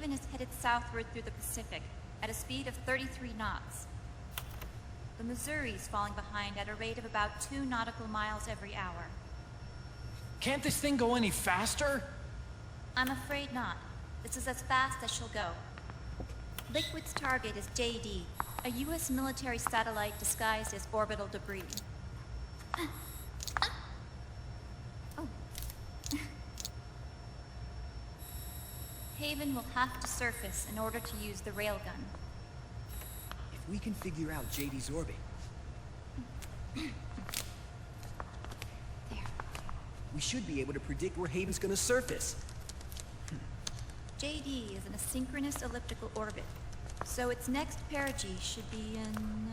Haven is headed southward through the Pacific at a speed of 33 knots. The Missouri's falling behind at a rate of about 2 nautical miles every hour. Can't this thing go any faster? I'm afraid not. This is as fast as she'll go. Liquid's target is JD, a U.S. military satellite disguised as orbital debris. Oh. Haven will have to surface in order to use the railgun. If we can figure out JD's orbit... There. we should be able to predict where Haven's gonna surface. JD is in a synchronous elliptical orbit, so its next perigee should be in...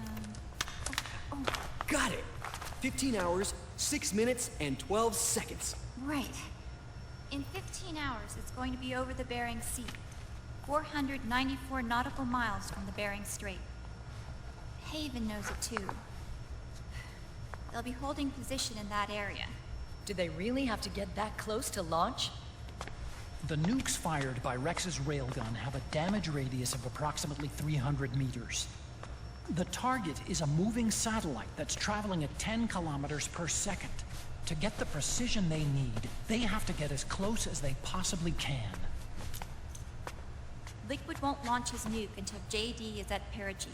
Got it! 15 hours, 6 minutes, and 12 seconds. Right. In 15 hours, it's going to be over the Bering Sea, 494 nautical miles from the Bering Strait. Haven knows it too. They'll be holding position in that area. Do they really have to get that close to launch? The nukes fired by Rex's railgun have a damage radius of approximately 300 meters. The target is a moving satellite that's traveling at 10 kilometers per second. To get the precision they need, they have to get as close as they possibly can. Liquid won't launch his nuke until JD is at perigee.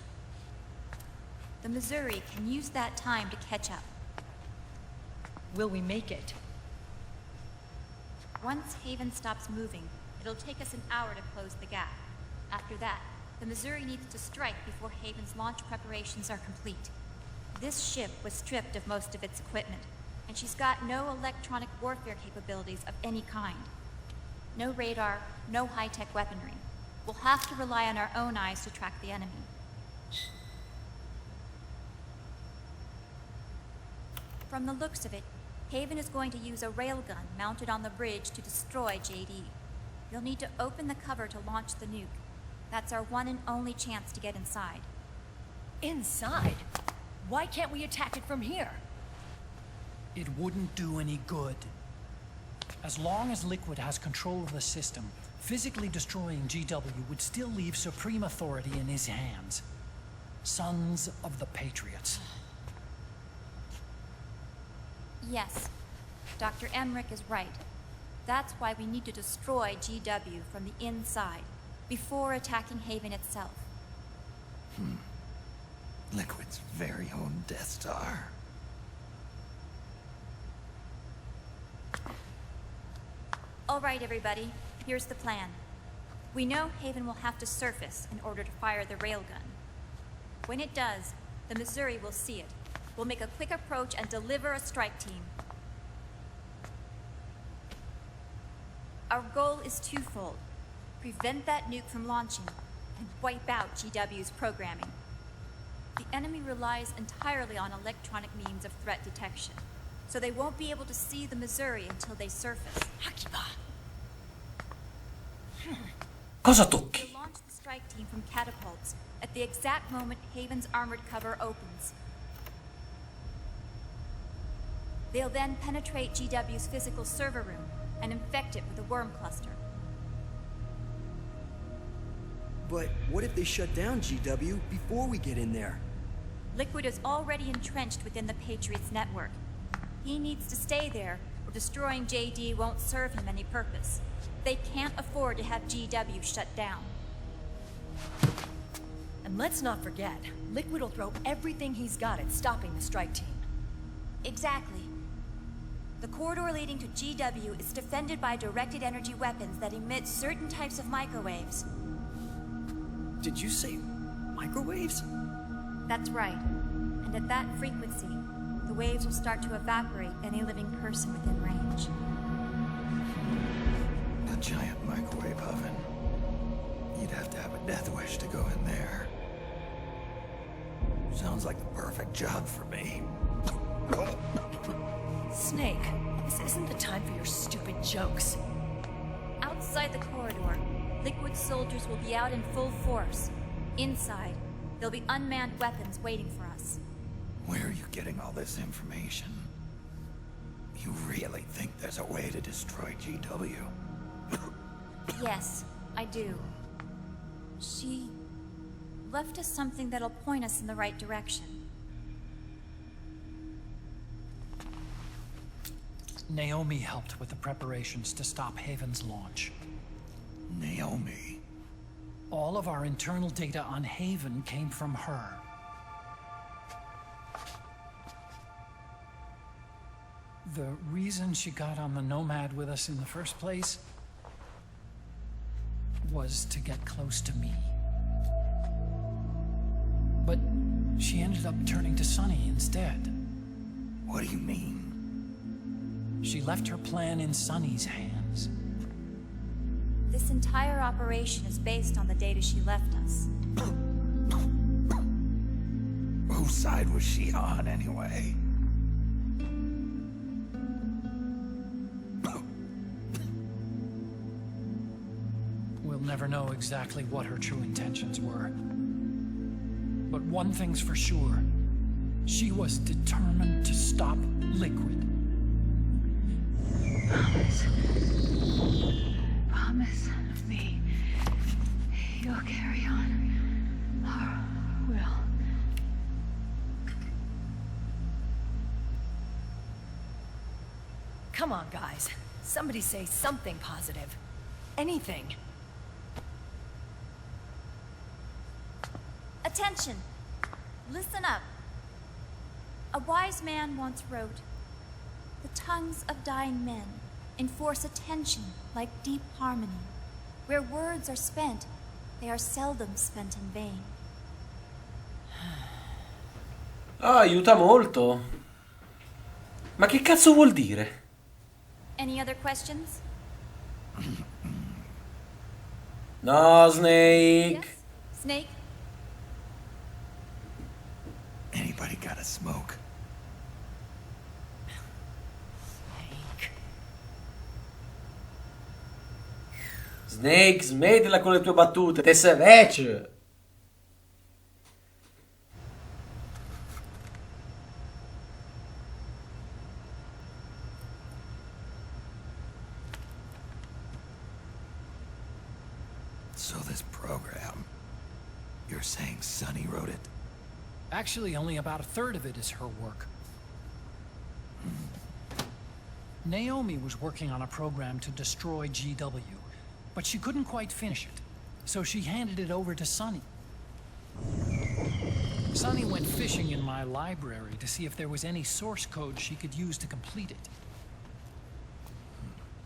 The Missouri can use that time to catch up. Will we make it? Once Haven stops moving, it'll take us an hour to close the gap. After that, the Missouri needs to strike before Haven's launch preparations are complete. This ship was stripped of most of its equipment, and she's got no electronic warfare capabilities of any kind. No radar, no high-tech weaponry. We'll have to rely on our own eyes to track the enemy. From the looks of it, Haven is going to use a railgun mounted on the bridge to destroy JD. You'll need to open the cover to launch the nuke. That's our one and only chance to get inside. Inside? Why can't we attack it from here? It wouldn't do any good. As long as Liquid has control of the system, physically destroying GW would still leave supreme authority in his hands. Sons of the Patriots. Yes, Dr. Emmerich is right. That's why we need to destroy GW from the inside, before attacking Haven itself. Liquid's very own Death Star. All right, everybody, here's the plan. We know Haven will have to surface in order to fire the railgun. When it does, the Missouri will see it. We'll make a quick approach and deliver a strike team. Our goal is twofold. Prevent that nuke from launching, and wipe out GW's programming. The enemy relies entirely on electronic means of threat detection, so they won't be able to see the Missouri until they surface. Cosa tocchi? We'll launch the strike team from catapults at the exact moment Haven's armored cover opens. They'll then penetrate GW's physical server room and infect it with a worm cluster. But what if they shut down GW before we get in there? Liquid is already entrenched within the Patriots network. He needs to stay there, or destroying JD won't serve him any purpose. They can't afford to have GW shut down. And let's not forget, Liquid will throw everything he's got at stopping the strike team. Exactly. The corridor leading to GW is defended by directed energy weapons that emit certain types of microwaves. Did you say microwaves? That's right. And at that frequency, the waves will start to evaporate any living person within range. A giant microwave oven. You'd have to have a death wish to go in there. Sounds like the perfect job for me. Snake, this isn't the time for your stupid jokes. Outside the corridor, Liquid soldiers will be out in full force. Inside, there'll be unmanned weapons waiting for us. Where are you getting all this information? You really think there's a way to destroy GW? Yes, I do. She left us something that'll point us in the right direction. Naomi helped with the preparations to stop Haven's launch. Naomi. All of our internal data on Haven came from her. The reason she got on the Nomad with us in the first place was to get close to me. But she ended up turning to Sunny instead. What do you mean? She left her plan in Sunny's hands. This entire operation is based on the data she left us. Whose side was she on, anyway? We'll never know exactly what her true intentions were. But one thing's for sure. She was determined to stop Liquid. Promise me you'll carry on. Or will. Come on, guys. Somebody say something positive. Anything. Attention! Listen up. A wise man once wrote, "The tongues of dying men enforce attention like deep harmony. Where words are spent, they are seldom spent in vain." Ah, aiuta molto. Ma che cazzo vuol dire? Any other questions? No, Snake. Yes? Snake? Anybody got a smoke? Snake, smettila con le tue battute, te sei vecchio. So this program, you're saying Sunny wrote it? Actually, only about a third of it is her work. Naomi was working on a program to destroy GW, but she couldn't quite finish it, so she handed it over to Sunny. Sunny went fishing in my library to see if there was any source code she could use to complete it.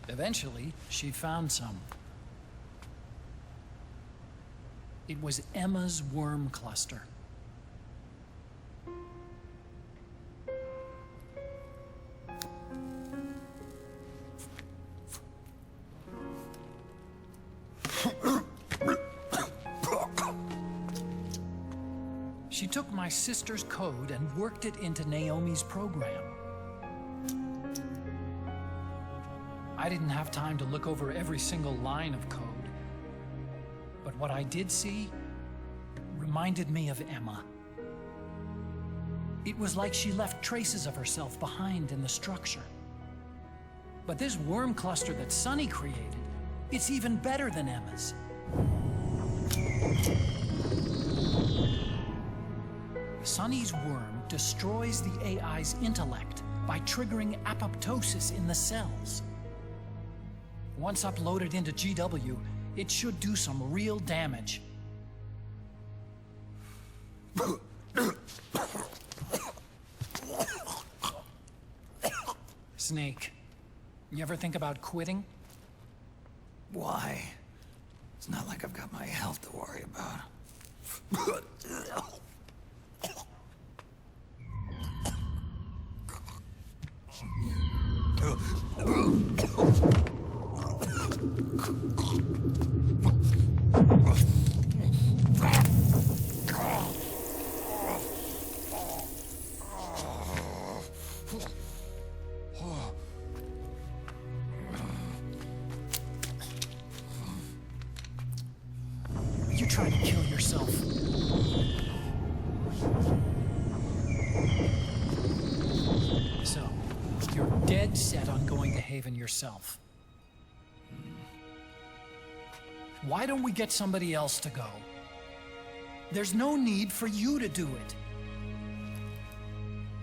Eventually, she found some. It was Emma's worm cluster. She took my sister's code and worked it into Naomi's program. I didn't have time to look over every single line of code, but what I did see reminded me of Emma. It was like she left traces of herself behind in the structure. But this worm cluster that Sunny created, it's even better than Emma's. Sunny's worm destroys the AI's intellect by triggering apoptosis in the cells. Once uploaded into GW, it should do some real damage. Snake, you ever think about quitting? Why? It's not like I've got my health to worry about. You trying to kill yourself? So, you're dead set on going to Haven yourself. Why don't we get somebody else to go? There's no need for you to do it.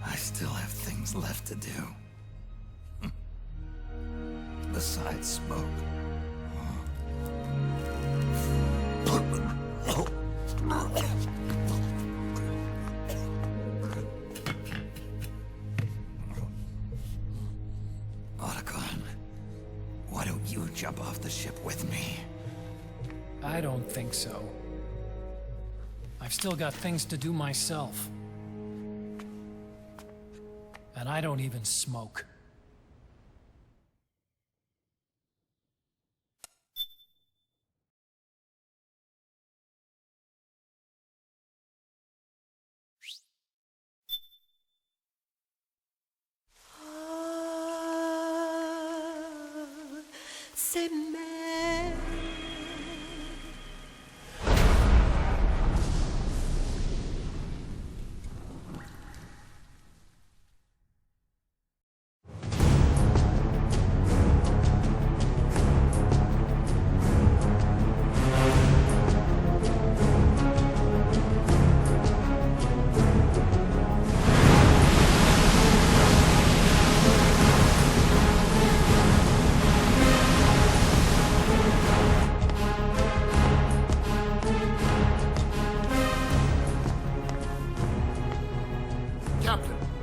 I still have things left to do. Besides smoke. Otacon, why don't you jump off the ship with me? I don't think so. I've still got things to do myself. And I don't even smoke.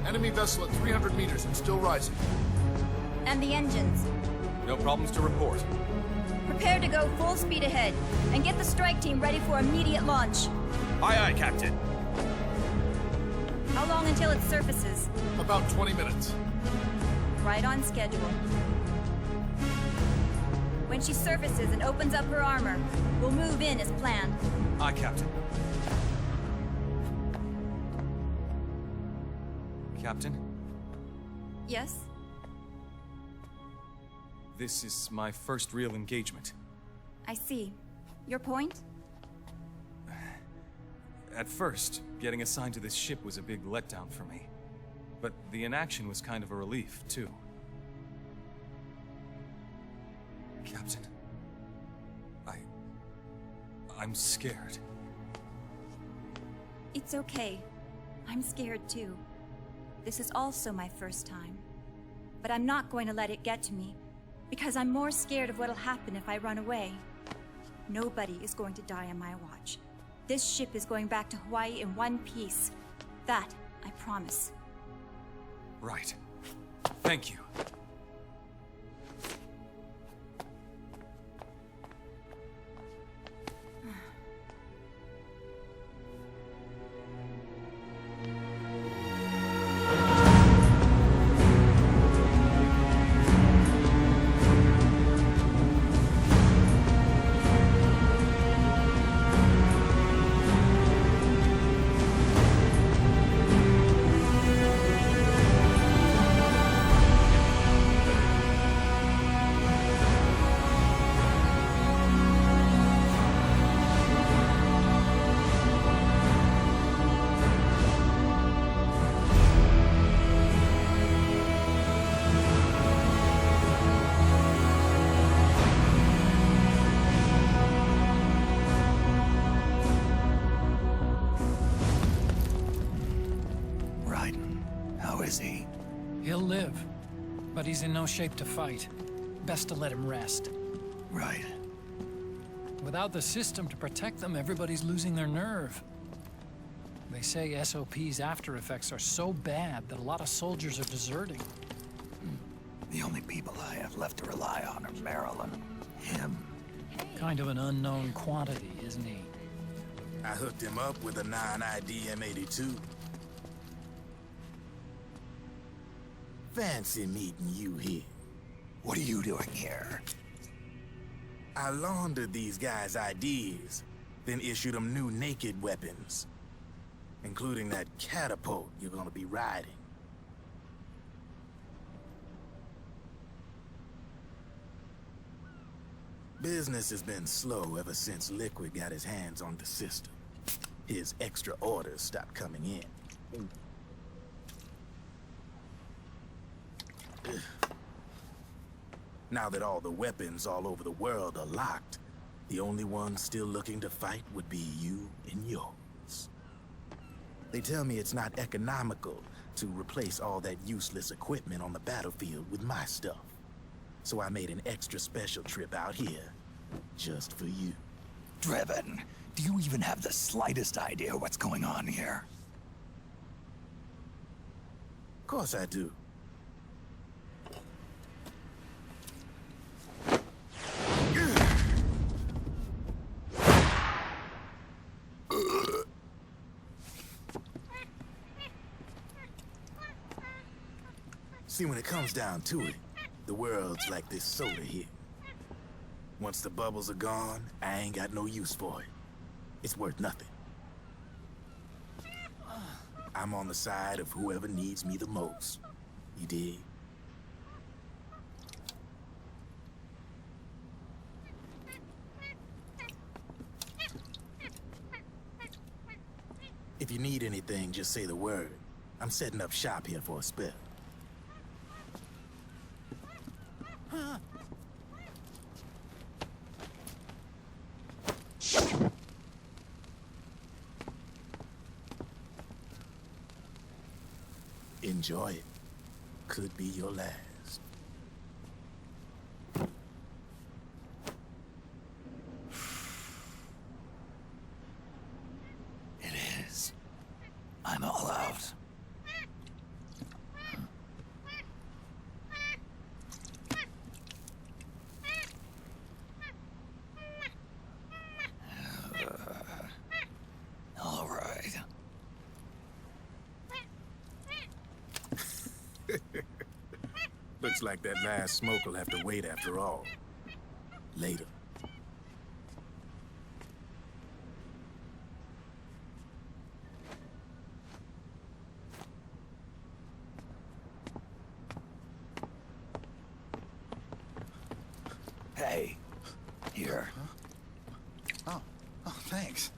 Enemy vessel at 300 meters and still rising. And the engines. No problems to report. Prepare to go full speed ahead, and get the strike team ready for immediate launch. Aye, aye, Captain. How long until it surfaces? About 20 minutes. Right on schedule. When she surfaces and opens up her armor, we'll move in as planned. Aye, Captain. Captain, Yes? this is my first real engagement. I see. Your point? At first, getting assigned to this ship was a big letdown for me. But the inaction was kind of a relief, too. Captain, I'm scared. It's okay. I'm scared too. This is also my first time. But I'm not going to let it get to me, because I'm more scared of what'll happen if I run away. Nobody is going to die on my watch. This ship is going back to Hawaii in one piece. That, I promise. Right. Thank you. He'll live, but he's in no shape to fight. Best to let him rest. Right. Without the system to protect them, everybody's losing their nerve. They say SOP's after effects are so bad that a lot of soldiers are deserting. The only people I have left to rely on are Marilyn, him. Kind of an unknown quantity, isn't he? I hooked him up with a non-ID M82. Fancy meeting you here. What are you doing here? I laundered these guys' IDs, then issued them new naked weapons, including that catapult you're gonna be riding. Business has been slow ever since Liquid got his hands on the system. His extra orders stopped coming in. Now that all the weapons all over the world are locked, The only one still looking to fight would be you and yours. They tell me it's not economical to replace all that useless equipment on the battlefield with my stuff. So I made an extra special trip out here, just for you. Driven, do you even have the slightest idea what's going on here? Of course I do. See, when it comes down to it, the world's like this soda here. Once the bubbles are gone, I ain't got no use for it. It's worth nothing. I'm on the side of whoever needs me the most. You dig? If you need anything, just say the word. I'm setting up shop here for a spell. Enjoy it. Could be your last. It is. I'm all out. All right. Looks like that last smoke will have to wait after all. Later. Hey, here. Oh, thanks.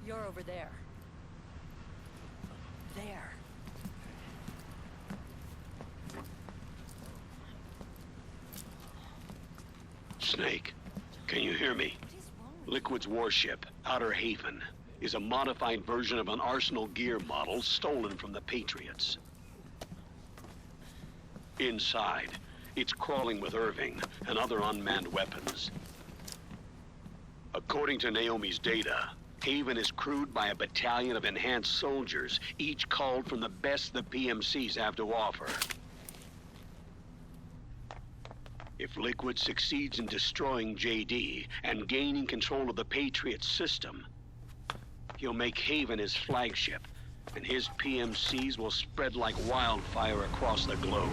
You're over there. There. Snake, can you hear me? Liquid's warship, Outer Haven, is a modified version of an Arsenal gear model stolen from the Patriots. Inside, it's crawling with Irving and other unmanned weapons. According to Naomi's data, Haven is crewed by a battalion of enhanced soldiers, each called from the best the PMCs have to offer. If Liquid succeeds in destroying JD and gaining control of the Patriots system, he'll make Haven his flagship, and his PMCs will spread like wildfire across the globe.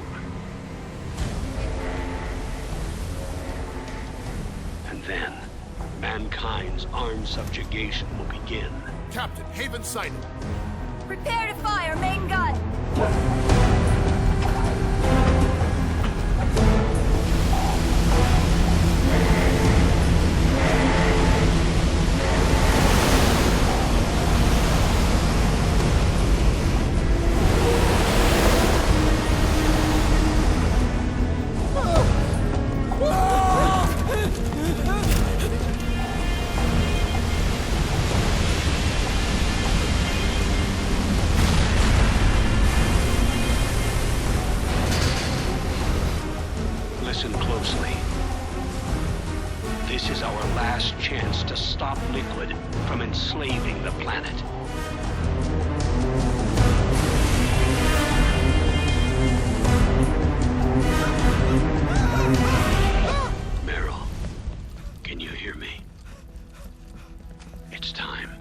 And then, mankind's armed subjugation will begin. Captain, Haven sighted. Prepare to fire, main gun! Listen closely. This is our last chance to stop Liquid from enslaving the planet. Meryl, can you hear me? It's time.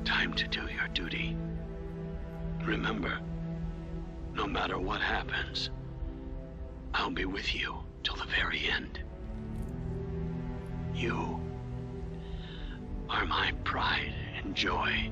Time to do your duty. Remember, no matter what happens, I'll be with you till the very end. You are my pride and joy.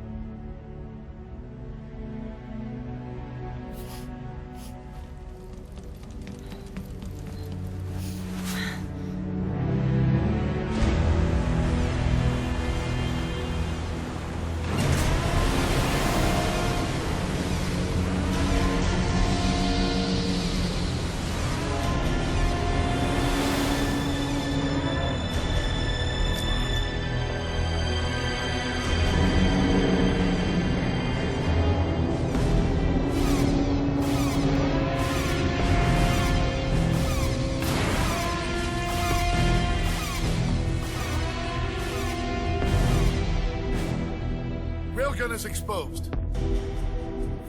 railgun is exposed.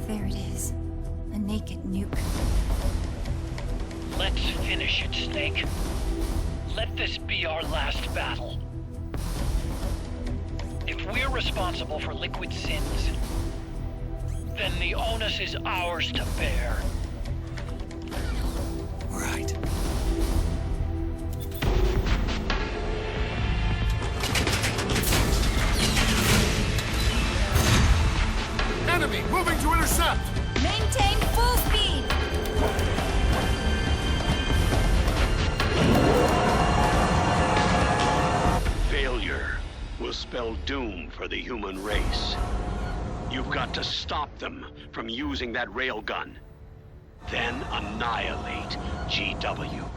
There it is. A naked nuke. Let's finish it, Snake. Let this be our last battle. If we're responsible for Liquid's sins, then the onus is ours to bear. Right. Enemy moving to intercept! Maintain full speed! Failure will spell doom for the human race. You've got to stop them from using that railgun. Then annihilate GW.